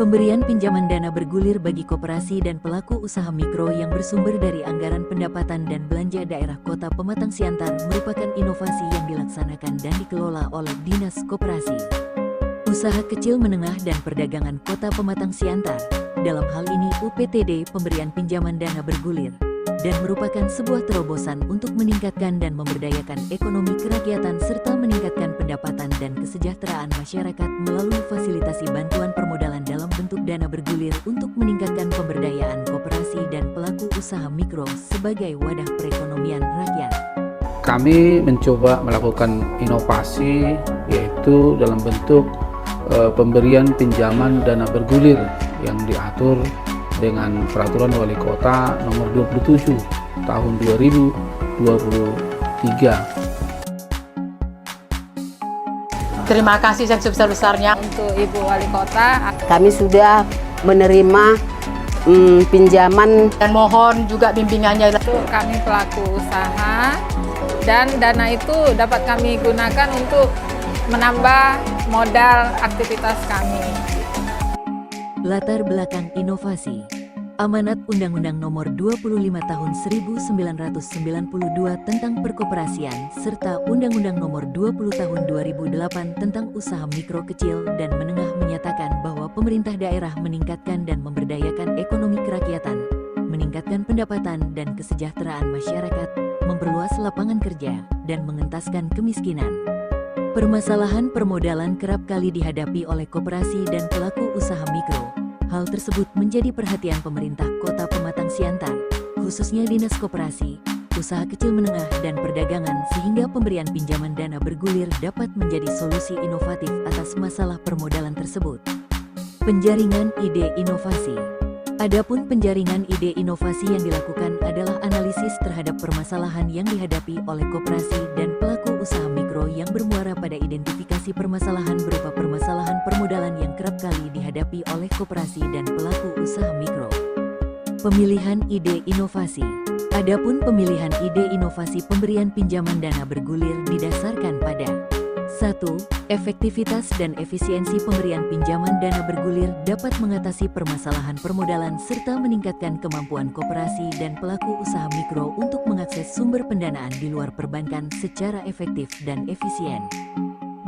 Pemberian pinjaman dana bergulir bagi koperasi dan pelaku usaha mikro yang bersumber dari anggaran pendapatan dan belanja daerah Kota Pematang Siantar merupakan inovasi yang dilaksanakan dan dikelola oleh Dinas Koperasi, Usaha Kecil Menengah dan Perdagangan Kota Pematang Siantar. Dalam hal ini UPTD pemberian pinjaman dana bergulir dan merupakan sebuah terobosan untuk meningkatkan dan memberdayakan ekonomi kerakyatan serta meningkatkan pendapatan dan kesejahteraan masyarakat melalui fasilitasi bantuan permodalan dalam bentuk dana bergulir untuk meningkatkan pemberdayaan koperasi dan pelaku usaha mikro sebagai wadah perekonomian rakyat. Kami mencoba melakukan inovasi yaitu dalam bentuk pemberian pinjaman dana bergulir yang diatur dengan Peraturan Wali Kota Nomor 27 Tahun 2023. Terima kasih yang sebesar-besarnya untuk Ibu Wali Kota. Kami sudah menerima pinjaman Dan mohon juga bimbingannya. Untuk kami pelaku usaha, dan dana itu dapat kami gunakan untuk menambah modal aktivitas kami. Latar belakang inovasi. Amanat Undang-Undang Nomor 25 Tahun 1992 tentang Perkoperasian serta Undang-Undang Nomor 20 Tahun 2008 tentang Usaha Mikro Kecil dan Menengah menyatakan bahwa pemerintah daerah meningkatkan dan memberdayakan ekonomi kerakyatan, meningkatkan pendapatan dan kesejahteraan masyarakat, memperluas lapangan kerja, dan mengentaskan kemiskinan. Permasalahan permodalan kerap kali dihadapi oleh koperasi dan pelaku usaha mikro. Hal tersebut menjadi perhatian pemerintah Kota Pematang Siantar, khususnya Dinas Koperasi, Usaha Kecil Menengah dan Perdagangan sehingga pemberian pinjaman dana bergulir dapat menjadi solusi inovatif atas masalah permodalan tersebut. Penjaringan ide inovasi. Adapun penjaringan ide inovasi yang dilakukan adalah analisis terhadap permasalahan yang dihadapi oleh koperasi dan pelaku usaha mikro yang bermuara pada identifikasi permasalahan berupa permasalahan permodalan yang kerap kali dihadapi oleh koperasi dan pelaku usaha mikro. Pemilihan ide inovasi. Adapun pemilihan ide inovasi pemberian pinjaman dana bergulir didasarkan pada 1. Efektivitas dan efisiensi pemberian pinjaman dana bergulir dapat mengatasi permasalahan permodalan serta meningkatkan kemampuan koperasi dan pelaku usaha mikro untuk mengakses sumber pendanaan di luar perbankan secara efektif dan efisien.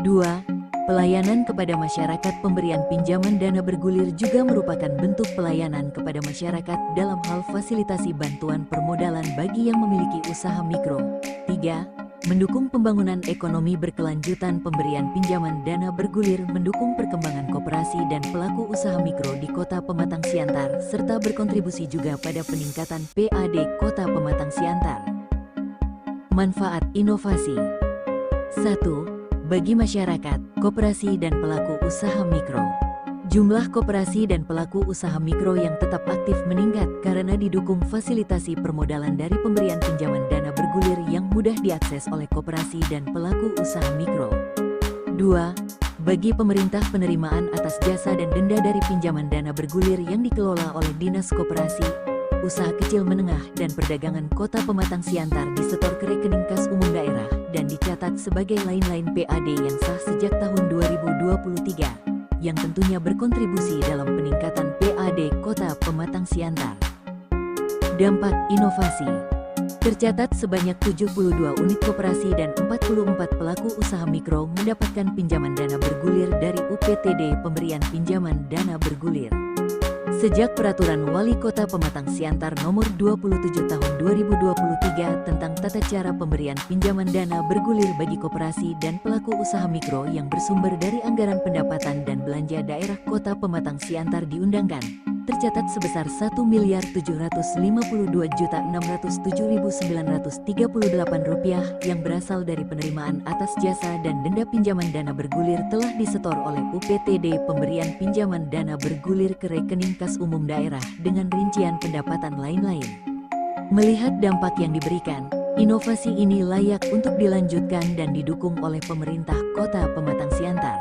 2. Pelayanan kepada masyarakat. Pemberian pinjaman dana bergulir juga merupakan bentuk pelayanan kepada masyarakat dalam hal fasilitasi bantuan permodalan bagi yang memiliki usaha mikro. 3. Mendukung pembangunan ekonomi berkelanjutan. Pemberian pinjaman dana bergulir mendukung perkembangan koperasi dan pelaku usaha mikro di Kota Pematang Siantar serta berkontribusi juga pada peningkatan PAD Kota Pematang Siantar. Manfaat inovasi. 1. Bagi masyarakat, koperasi dan pelaku usaha mikro. Jumlah koperasi dan pelaku usaha mikro yang tetap aktif meningkat karena didukung fasilitasi permodalan dari pemberian pinjaman dana bergulir yang mudah diakses oleh koperasi dan pelaku usaha mikro. 2. Bagi pemerintah, penerimaan atas jasa dan denda dari pinjaman dana bergulir yang dikelola oleh Dinas Koperasi, Usaha Kecil Menengah dan Perdagangan Kota Pematang Siantar disetor ke rekening kas umum daerah dan dicatat sebagai lain-lain PAD yang sah sejak tahun 2023. Yang tentunya berkontribusi dalam peningkatan PAD Kota Pematang Siantar. Dampak inovasi. Tercatat sebanyak 72 unit koperasi dan 44 pelaku usaha mikro mendapatkan pinjaman dana bergulir dari UPTD pemberian pinjaman dana bergulir. Sejak Peraturan Wali Kota Pematang Siantar Nomor 27 Tahun 2023 tentang tata cara pemberian pinjaman dana bergulir bagi koperasi dan pelaku usaha mikro yang bersumber dari anggaran pendapatan dan belanja daerah Kota Pematang Siantar diundangkan, tercatat sebesar Rp1.752.607.938 yang berasal dari penerimaan atas jasa dan denda pinjaman dana bergulir telah disetor oleh UPTD pemberian pinjaman dana bergulir ke rekening kas umum daerah dengan rincian pendapatan lain-lain. Melihat dampak yang diberikan, inovasi ini layak untuk dilanjutkan dan didukung oleh pemerintah Kota Pematang Siantar.